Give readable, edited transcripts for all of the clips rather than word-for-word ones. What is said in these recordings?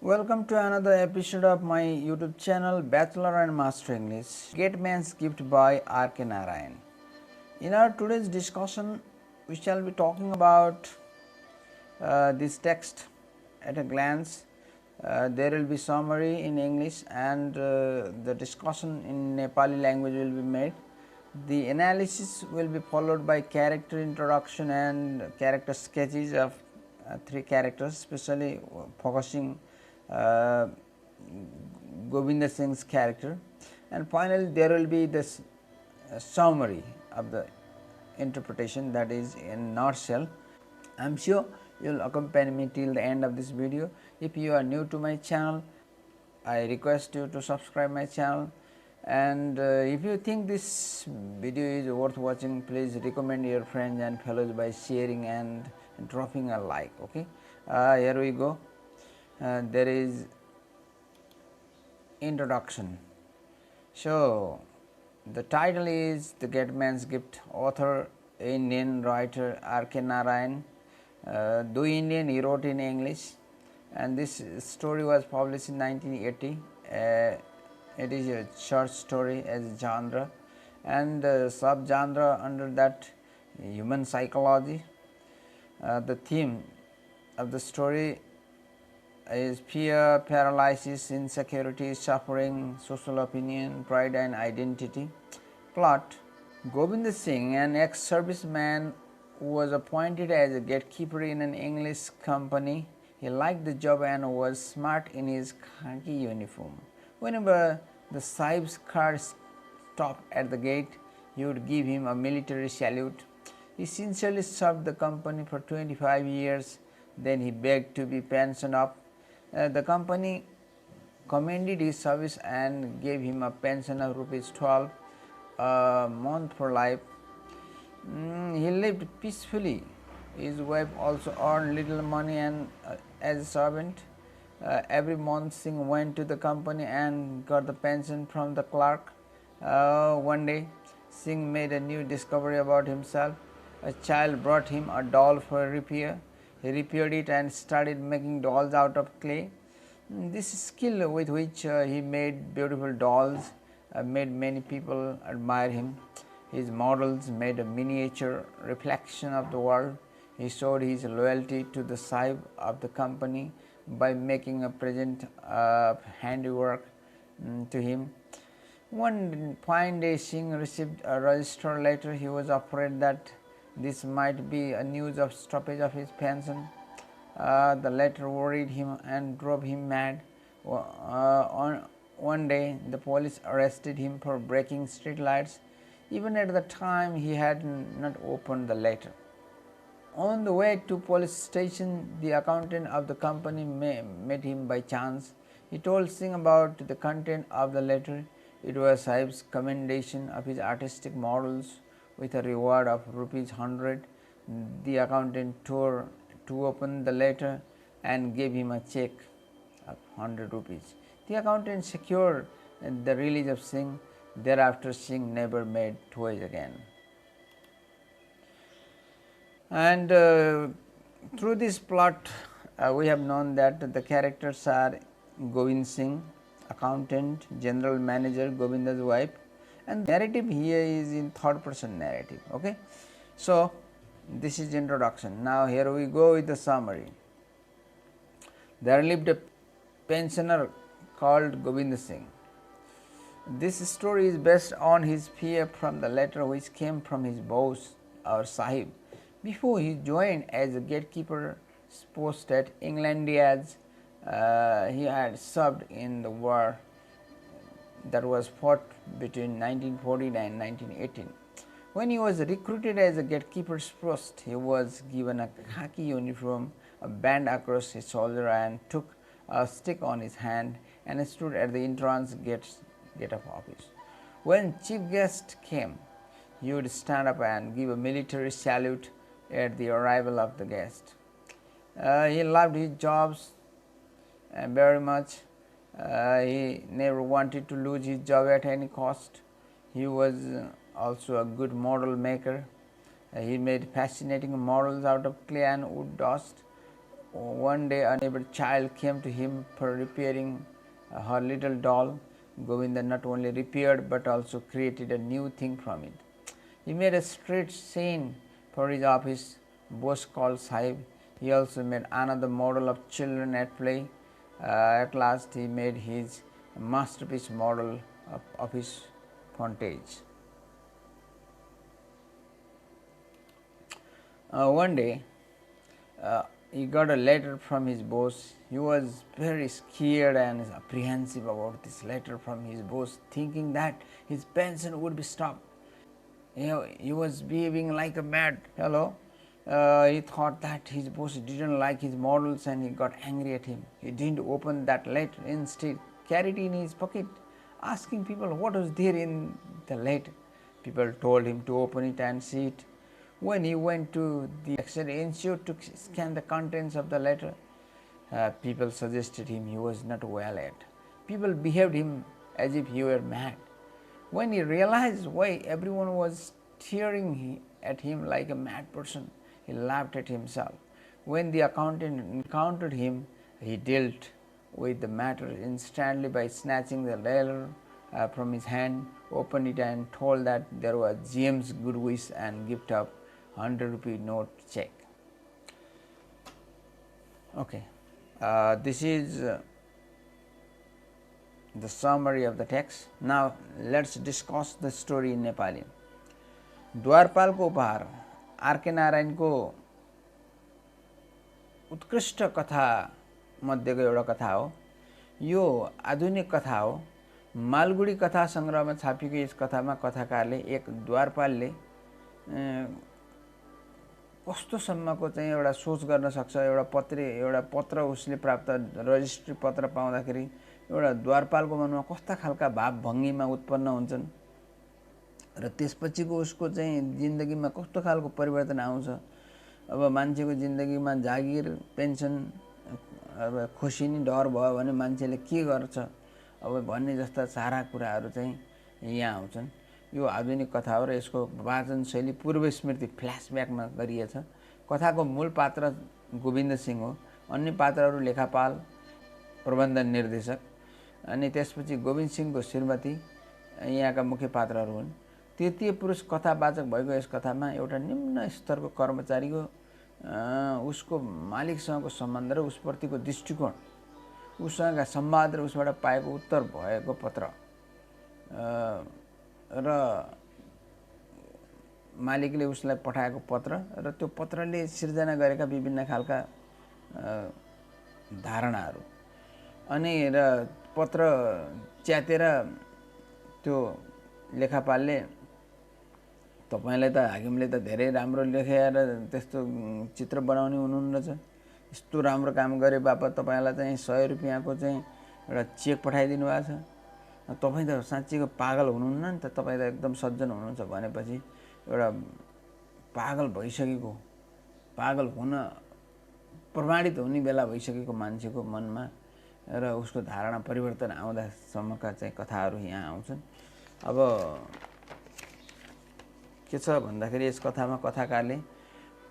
Welcome to another episode of my YouTube channel Bachelor and Master English. Gateman's Gift by R.K. Narayan. In our today's discussion, we shall be talking about this text at a glance. There will be summary in English and the discussion in Nepali language will be made. The analysis will be followed by character introduction and character sketches of three characters, especially focusing Govind Singh's character, and finally there will be this summary of the interpretation, that is in nutshell. I am sure you will accompany me till the end of this video. If you are new to my channel, I request you to subscribe my channel, and if you think this video is worth watching, please recommend your friends and fellows by sharing and dropping a like. Okay, here we go. There is introduction. So, the title is The Gateman's Gift. Author Indian writer R.K. Narayan, though Indian, he wrote in English, and this story was published in 1980. It is a short story as a genre, and sub genre under that human psychology. The theme of the story is fear, paralysis, insecurity, suffering, social opinion, pride and identity. Plot: Govind Singh, an ex-serviceman, was appointed as a gatekeeper in an English company. He liked the job and was smart in his khaki uniform. Whenever the Sahib's car stopped at the gate, he would give him a military salute. He sincerely served the company for 25 years. Then he begged to be pensioned up. The company commended his service and gave him a pension of ₹12 a month for life. He lived peacefully. His wife also earned little money and as a servant. Every month Singh went to the company and got the pension from the clerk. One day Singh made a new discovery about himself. A child brought him a doll for repair. He repaired it and started making dolls out of clay. This skill with which he made beautiful dolls made many people admire him. His models made a miniature reflection of the world. He showed his loyalty to the Sahib of the company by making a present of handiwork to him. One fine day Singh received a registered letter. He was afraid that this might be a news of stoppage of his pension. The letter worried him and drove him mad. One day the police arrested him for breaking street lights. Even at the time he had not opened the letter. On the way to police station, the accountant of the company met him by chance. He told Singh about the content of the letter. It was Sahib's commendation of his artistic models with a reward of ₹100. The accountant tore to open the letter and gave him a check of ₹100. The accountant secured the release of Singh. Thereafter Singh never made toys again. And through this plot we have known that the characters are Govind Singh, accountant, general manager, Govinda's wife, and narrative here is in third person narrative. Okay, so this is introduction. Now here we go with the summary. There lived a pensioner called Govind Singh. This story is based on his fear from the letter which came from his boss or Sahib before he joined as a gatekeeper post at England. As he had served in the war that was fought between 1914 and 1918. When he was recruited as a gatekeeper's post, he was given a khaki uniform, a band across his shoulder, and took a stick on his hand and stood at the entrance gate of office. When chief guest came, he would stand up and give a military salute at the arrival of the guest. He loved his jobs very much. He never wanted to lose his job at any cost. He was also a good model maker. He made fascinating models out of clay and wood dust. One day a neighbor child came to him for repairing her little doll. Govind not only repaired but also created a new thing from it. He made a street scene for his office boss called Sahib. He also made another model of children at play. At last he made his masterpiece model of his fontage. One day he got a letter from his boss. He was very scared and apprehensive about this letter from his boss, thinking that his pension would be stopped. He was behaving like a mad fellow. He thought that his boss didn't like his models and he got angry at him. He didn't open that letter, instead carried it in his pocket, asking people what was there in the letter. People told him to open it and see it. When he went to the institute to scan the contents of the letter, people suggested him he was not well yet. People behaved him as if he were mad. When he realized why everyone was staring at him like a mad person, he laughed at himself. When the accountant encountered him, he dealt with the matter instantly by snatching the letter from his hand, opened it and told that there was James' good wish and gift of 100 rupee note check. Okay, this is the summary of the text. Now let's discuss the story in Nepali. द्वारपाल को उपहार R K Narayan को उत्कृष्ट कथा मध्येको एउटा कथा हो। यो आधुनिक कथा हो। मालगुडी कथा संग्रहमा छापिएको यस कथामा कथाकारले एक द्वारपालले कस्तोसम्मको चाहिँ एउटा सोच गर्न सक्छ। एउटा पत्र उसले प्राप्त रजिस्ट्री पत्र पाउँदाखेरि एउटा द्वारपालको मनमा कस्ता खालका भाव भङ्गीमा उत्पन्न हुन्छन् र त्यसपछिको उसको चाहिँ जिन्दगीमा कस्तो खालको परिवर्तन आउँछ। अब मान्छेको जिन्दगीमा जागिर पेन्सन अब खुसी नि डर भयो भने मान्छेले के गर्छ अब भन्ने जस्ता सारा कुराहरू चाहिँ यहाँ आउँछन्। यो आधुनिक कथा हो र यसको वाचन शैली पूर्व स्मृति फ्ल्यासब्याकमा गरिएछ। कथाको मूल पात्र गोविन्द सिंह हो। अन्य पात्रहरू लेखापाल, प्रबन्ध निर्देशक अनि त्यसपछि गोविन्द सिंहको श्रीमती यहाँका मुख्य पात्रहरू हुन्। तृतीय पुरुष कथावाचक भएको यस कथामा एउटा निम्न स्तरको कर्मचारी हो। उसको मालिकसँगको सम्बन्ध र उसप्रतिको दृष्टिकोण, उसँगका संवाद र उसबाट पाएको उत्तर भएको पत्र र मालिकले उसलाई पठाएको पत्र र त्यो पत्रले सिर्जना गरेका विभिन्न खालका धारणाहरू अनि र पत्र च्यातेर त्यो लेखापालले तपाईलाई त हाकिमले त धेरै राम्रो लेखेर त्यस्तो चित्र बनाउने हुनुहुन्न रहेछ, यस्तो राम्रो काम गरे बापत तपाईलाई चाहिँ 100 रुपैयाँको चाहिँ एउटा चेक पठाइदिनु भएको छ, तपाई त साँच्चीको पागल हुनुहुन्न नि त, तपाई त एकदम सज्जन हुनुहुन्छ भनेपछि एउटा पागल भइसकेको, पागल हुन प्रमाणित हुने बेला भइसकेको मान्छेको मनमा र उसको धारणा परिवर्तन आउँदासम्मका चाहिँ कथाहरू यहाँ आउँछन्। अब के छ भन्दाखेरि यस कथामा कथाकारले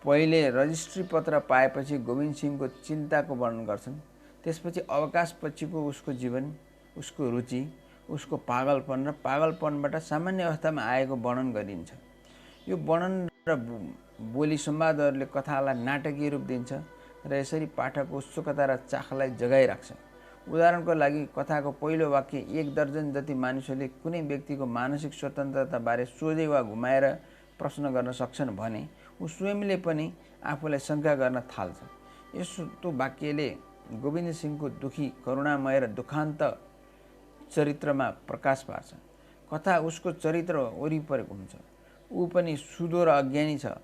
पहिले रजिस्ट्री पत्र पाएपछि गोविन्द सिंहको चिन्ताको वर्णन गर्छन्। त्यसपछि अवकाशपछिको उसको जीवन, उसको रुचि, उसको पागलपन र पागलपनबाट सामान्य अवस्थामा आएको वर्णन गरिन्छ। यो वर्णन र बोली संवादहरूले कथालाई नाटकीय रूप दिन्छ र यसरी पाठकको उत्सुकता र चाखलाई जगाइराख्छ। उदाहरणको लागि कथाको पहिलो वाक्य 1 दर्जन जति मानिसहरूले कुनै व्यक्तिको मानसिक स्वतन्त्रताबारे सोझै वा घुमाएर प्रश्न गर्न सक्छन् भने ऊ स्वयंले पनि आफूलाई शङ्का गर्न थाल्छ। यस्तो वाक्यले गोविन्द सिंहको दुखी, करुणामय र दुखान्त चरित्रमा प्रकाश पार्छ। कथा उसको चरित्र वरिपरि घुम्छ। ऊ पनि सुदो र अज्ञानी छ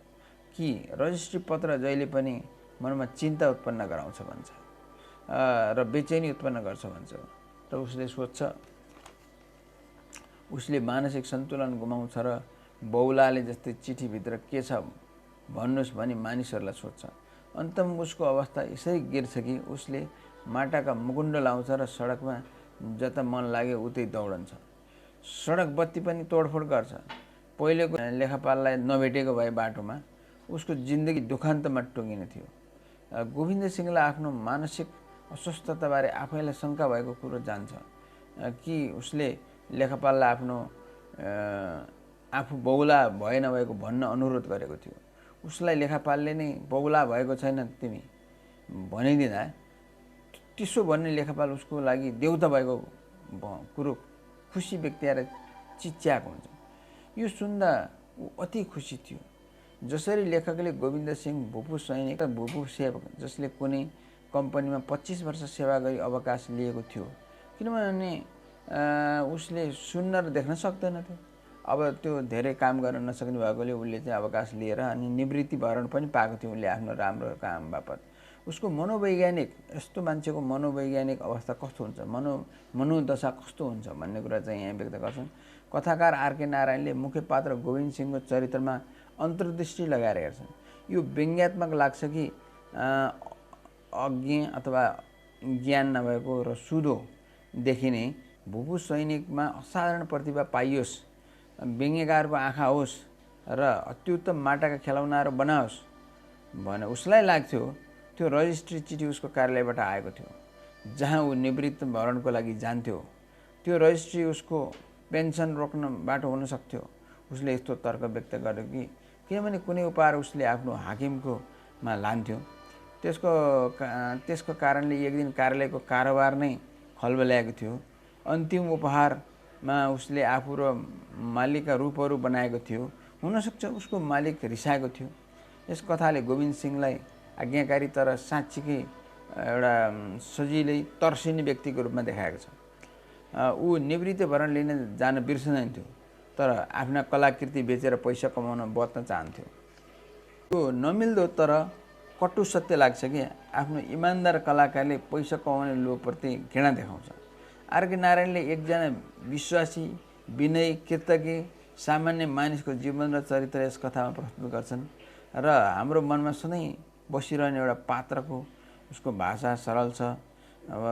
कि रजिस्ट्री पत्र जहिले पनि मनमा चिन्ता उत्पन्न गराउँछ भन्छ र बेचैनी उत्पन्न गर्छ भन्छ र उसले सोच्छ, उसले मानसिक सन्तुलन गुमाउँछ र बौलाले जस्तै चिठीभित्र के छ भन्नुस् भनी मानिसहरूलाई सोध्छ। अन्तमा उसको अवस्था यसरी गिर्छ कि उसले माटाका मुकुण्ड लाउँछ र सडकमा जता मन लाग्यो उतै दौडन्छ। सडक बत्ती पनि तोडफोड गर्छ। पहिलेको लेखापाललाई नभेटेको भए बाटोमा उसको जिन्दगी दुखान्तमा टुङ्गिने थियो। गोविन्द सिंहलाई आफ्नो मानसिक अस्वस्थताबारे आफैलाई शङ्का भएको कुरो जान्छ कि उसले लेखपाललाई आफ्नो आफू बौला भए नभएको भन्न अनुरोध गरेको थियो। उसलाई लेखपालले नै बौला भएको छैन तिमी भनिदिँदा त्यसो भन्ने लेखपाल उसको लागि देउता भएको कुरो खुसी व्यक्तिएर चिच्याएको हुन्छ। यो सुन्दा ऊ अति खुसी थियो। जसरी लेखकले गोविन्द सिंह भूपू सैनिक र भूपू सेवक जसले कुनै कम्पनीमा 25 वर्ष सेवा गरी अवकाश लिएको थियो, किनभने उसले सुन्न र देख्न सक्दैनथ्यो। अब त्यो धेरै काम गर्न नसक्ने भएकोले उसले चाहिँ अवकाश लिएर अनि निवृत्तिभरण पनि पाएको थियो उसले आफ्नो राम्रो काम बापत। उसको मनोवैज्ञानिक यस्तो मान्छेको मनोवैज्ञानिक अवस्था कस्तो हुन्छ, मनोदशा कस्तो हुन्छ भन्ने कुरा चाहिँ यहाँ व्यक्त गर्छन्। कथाकार आरके नारायणले मुख्य पात्र गोविन्द सिंहको चरित्रमा अन्तर्दृष्टि लगाएर हेर्छन्। यो व्यङ्ग्यात्मक लाग्छ कि अज्ञ अथवा ज्ञान नभएको र सुधो देखिने भूपू सैनिकमा असाधारण प्रतिभा पाइयोस्, व्यङ्ग्यकारको आँखा होस् र अत्युत्तम माटाका खेलौनाहरू बनाओस् भने उसलाई लाग्थ्यो त्यो रजिस्ट्री चिठी उसको कार्यालयबाट आएको थियो, जहाँ ऊ निवृत्त भरणको लागि जान्थ्यो। त्यो रजिस्ट्री उसको पेन्सन रोक्नबाट हुन सक्थ्यो। उसले यस्तो तर्क व्यक्त गर्यो कि किनभने कुनै उपहार उसले आफ्नो हाकिमकोमा लान्थ्यो, त्यसको कारणले एक दिन कार्यालयको कारोबार नै खलबल्याएको थियो। अन्तिम उपहारमा उसले आफू र मालिकका रूपहरू बनाएको थियो। हुनसक्छ उसको मालिक रिसाएको थियो। यस कथाले गोविन्द सिंहलाई आज्ञाकारी तर साँच्चीकै एउटा सजिलै तर्सिने व्यक्तिको रूपमा देखाएको छ। ऊ निवृत्ति भरण लिन जान बिर्सदैनथ्यो, तर आफ्ना कलाकृति बेचेर पैसा कमाउन बच्न चाहन्थ्यो। त्यो नमिल्दो तर कटु सत्य लाग्छ कि आफ्नो इमान्दार कलाकारले पैसा कमाउने लोभप्रति घृणा देखाउँछ। आरके नारायणले एकजना विश्वासी, विनयी, कृतज्ञ सामान्य मानिसको जीवन र चरित्र यस कथामा प्रस्तुत गर्छन् र हाम्रो मनमा सधैँ बसिरहने एउटा पात्रको उसको भाषा सरल छ, अब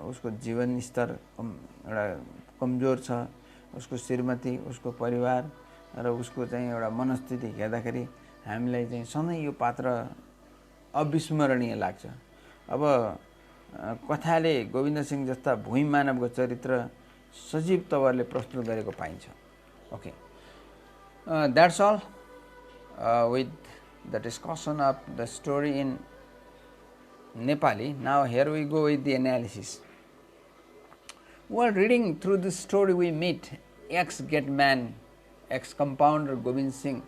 उसको जीवन स्तर एउटा कमजोर छ, उसको श्रीमती, उसको परिवार र उसको चाहिँ एउटा मनस्थिति हेर्दाखेरि हामीलाई चाहिँ सधैँ यो पात्र अविस्मरणीय लाग्छ। अब कथाले गोविन्द सिंह जस्ता भूमि मानवको चरित्र सजीव तवरले प्रस्तुत गरेको पाइन्छ। Okay, that's all with the discussion of the story in Nepali. Now here we go with the analysis. While reading through this story, we meet ex-Gateman, ex-compounder Govind Singh,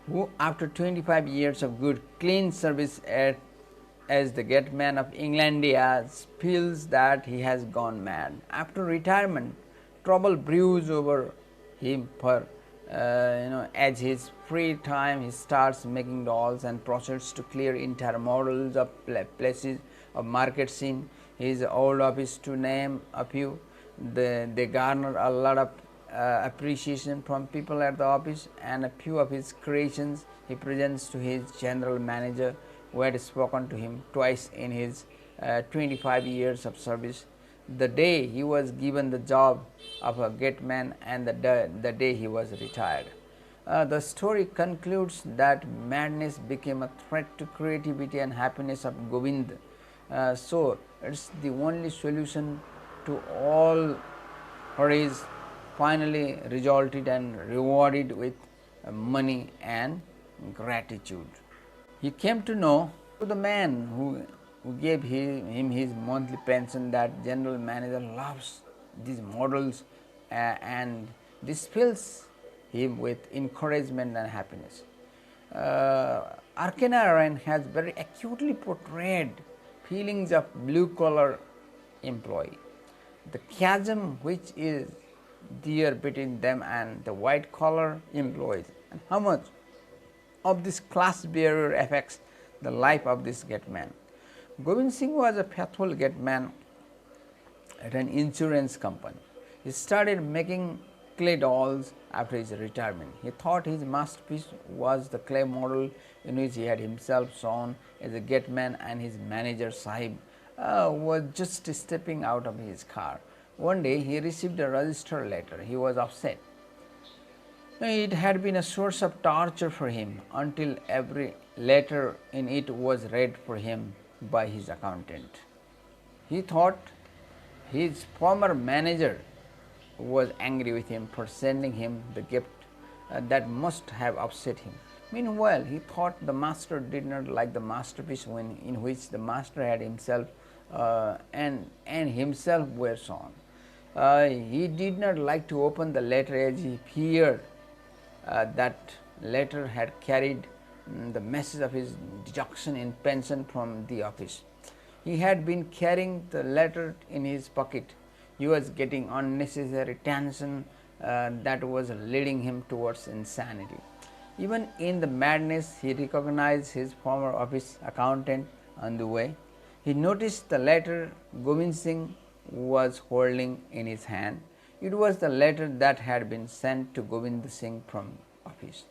who after 25 years of good, clean service as the Gateman of Englandia feels that he has gone mad. After retirement, trouble brews over him as his free time he starts making dolls and proceeds to clear entire models of places of market scene. His old office, to name a few, they garner a lot of appreciation from people at the office, and a few of his creations he presents to his general manager, who had spoken to him twice in his 25 years of service. The day he was given the job of a gateman and the day he was retired. The story concludes that madness became a threat to creativity and happiness of Govind. So it's the only solution to all hurries finally resulted and rewarded with money and gratitude. He came to know the man who gave him his monthly pension that general manager loves these models and this fills him with encouragement and happiness. R.K. Narayan has very acutely portrayed feelings of blue-collar employee, the chasm which is there between them and the white-collar employees, and how much of this class barrier affects the life of this gateman. Govind Singh was a faithful gateman at an insurance company. He started making clay dolls after his retirement. He thought his masterpiece was the clay model in which he had himself shown as a gateman, and his manager Sahib was just stepping out of his car. One day he received a register letter. He was upset. It had been a source of torture for him until every letter in it was read for him by his accountant. He thought his former manager was angry with him for sending him the gift that must have upset him. Meanwhile, he thought the master did not like the masterpiece in which the master had himself and himself were shown. He did not like to open the letter as he feared that letter had carried the message of his deduction in pension from the office. He had been carrying the letter in his pocket. He was getting unnecessary tension that was leading him towards insanity. Even in the madness, he recognized his former office accountant on the way. He noticed the letter Govind Singh was holding in his hand. It was the letter that had been sent to Govind Singh from office.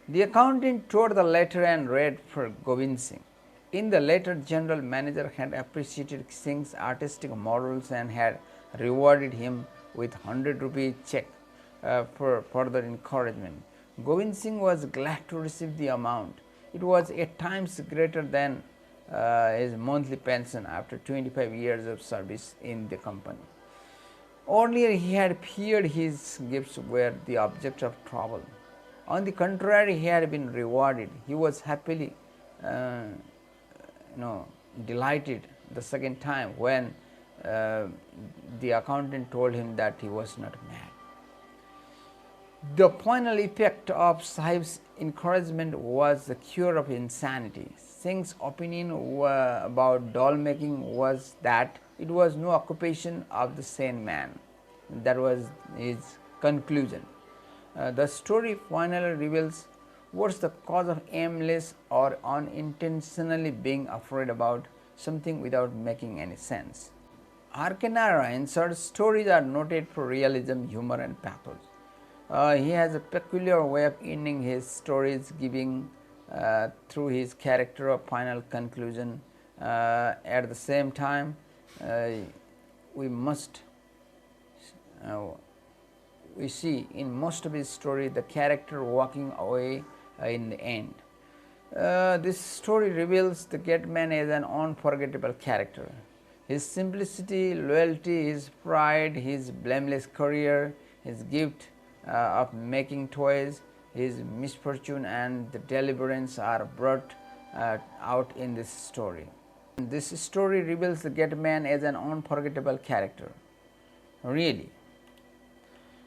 The accountant tore the letter and read for Govind Singh. In the letter, general manager had appreciated Singh's artistic morals and had rewarded him with 100 rupee check for further encouragement. Govind Singh was glad to receive the amount. It was 8 times greater than his monthly pension after 25 years of service in the company. Earlier, he had feared his gifts were the object of trouble. On the contrary, he had been rewarded. He was happily delighted the second time when the accountant told him that he was not mad. The final effect of Sahib's encouragement was the cure of insanity. Singh's opinion about doll making was that it was no occupation of the sane man. That was his conclusion. The story finally reveals what's the cause of aimless or unintentionally being afraid about something without making any sense. R.K. Narayan's short stories are noted for realism, humor, and pathos. He has a peculiar way of ending his stories, giving through his character a final conclusion. At the same time, we see in most of his story the character walking away in the end. This story reveals the Gateman as an unforgettable character. His simplicity, loyalty, his pride, his blameless career, his gift of making toys, his misfortune, and the deliverance are brought out in this story. This story reveals the Gateman as an unforgettable character. Really.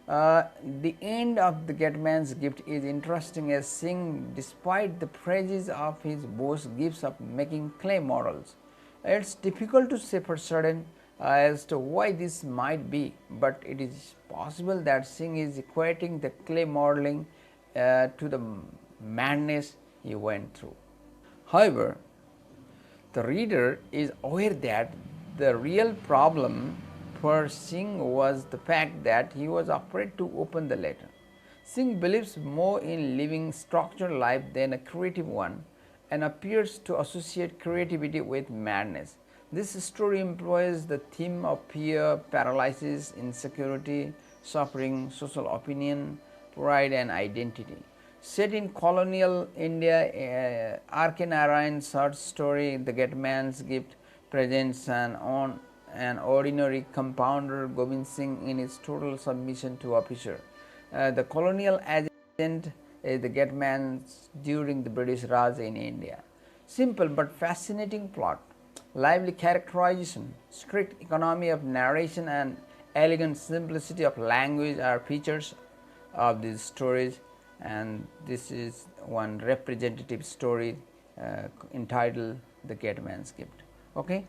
The end of the Gateman's gift is interesting as Singh, despite the praises of his boss, gives up making clay models. It's difficult to say for certain as to why this might be, but it is possible that Singh is equating the clay modeling to the madness he went through. However, the reader is aware that the real problem for Singh was the fact that he was afraid to open the letter. Singh believes more in living structured life than a creative one and appears to associate creativity with madness. This story employs the theme of fear, paralysis, insecurity, suffering, social opinion, pride, and identity. Set in colonial India, R.K. Narayan's short story The Gateman's Gift presents an ordinary compounder, Govind Singh, in his total submission to officer. The colonial agent is the Gateman during the British Raj in India. Simple but fascinating plot, lively characterization, strict economy of narration, and elegant simplicity of language are features of these stories, and this is one representative story entitled The Gateman's Gift. Okay.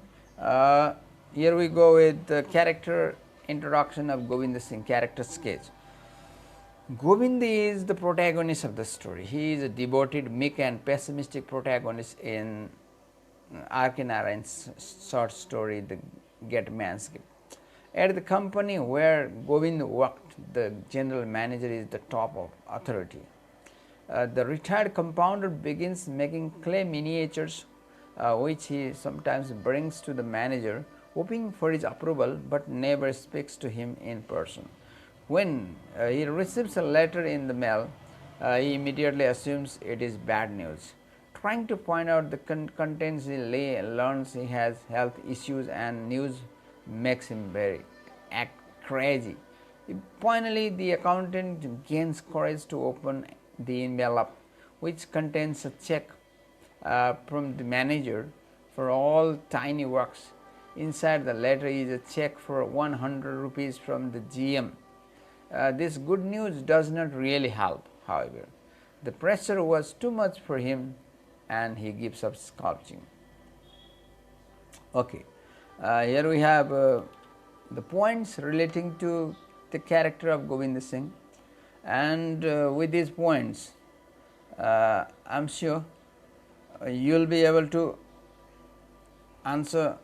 Here we go with the character introduction of Govind Singh, character sketch. Govind is the protagonist of the story. He is a devoted, meek, and pessimistic protagonist in R.K. Narayan's short story, The Gateman's Gift. At the company where Govind worked, the general manager is the top of authority. The retired compounder begins making clay miniatures, which he sometimes brings to the manager, hoping for his approval, but never speaks to him in person. When he receives a letter in the mail, he immediately assumes it is bad news. Trying to find out the contents, he learns he has health issues, and news makes him very act crazy. Finally, the accountant gains courage to open the envelope, which contains a check from the manager for all tiny works. Inside the letter is a check for 100 rupees from the GM. This good news does not really help, however. The pressure was too much for him and he gives up sculpting. Okay, here we have the points relating to the character of Govind Singh, and with these points, I am sure you will be able to answer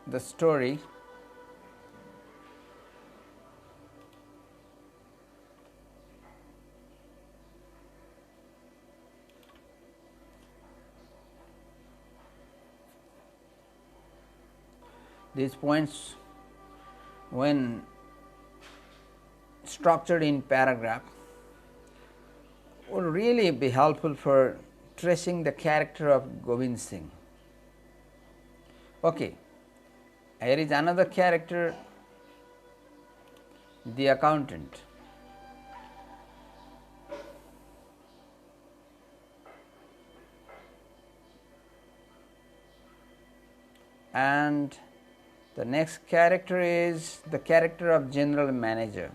the story. These points, when structured in paragraph, would really be helpful for tracing the character of Govind Singh. Okay, here is another character, the accountant. And the next character is the character of general manager.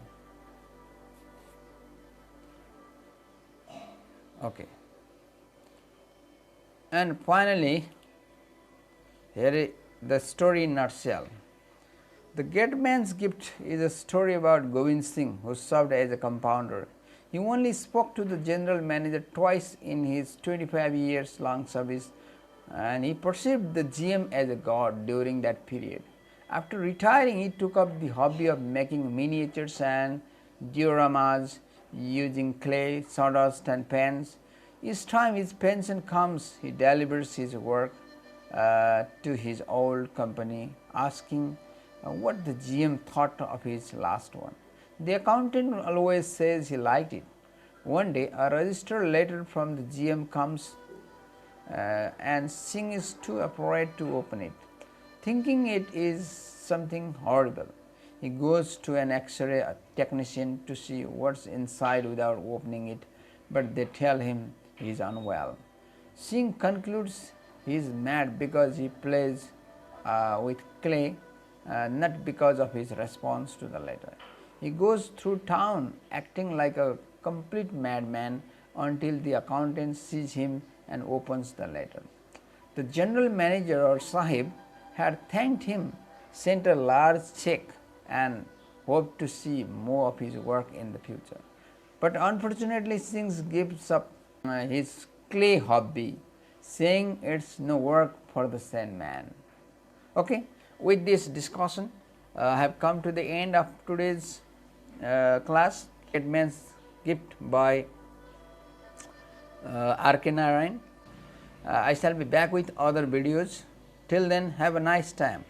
Okay. And finally, here is the story in nutshell. The Gateman's gift is a story about Govind Singh, who served as a compounder. He only spoke to the general manager twice in his 25 years long service, and he perceived the GM as a god during that period. After retiring, he took up the hobby of making miniatures and dioramas using clay, sawdust and pens. Each time his pension comes, he delivers his work to his old company, asking what the GM thought of his last one. The accountant always says he liked it. One day, a registered letter from the GM comes and Singh is too afraid to open it. Thinking it is something horrible, he goes to an X-ray technician to see what's inside without opening it, but they tell him he is unwell. Singh concludes he is mad because he plays with clay, not because of his response to the letter. He goes through town acting like a complete madman until the accountant sees him and opens the letter. The general manager, or Sahib, had thanked him, sent a large check, and hoped to see more of his work in the future. But unfortunately, Singh gives up his clay hobby, saying it's no work for the sane man. Okay, with this discussion, I have come to the end of today's class, Gateman's Gift by R.K. Narayan. I shall be back with other videos. Till then, have a nice time.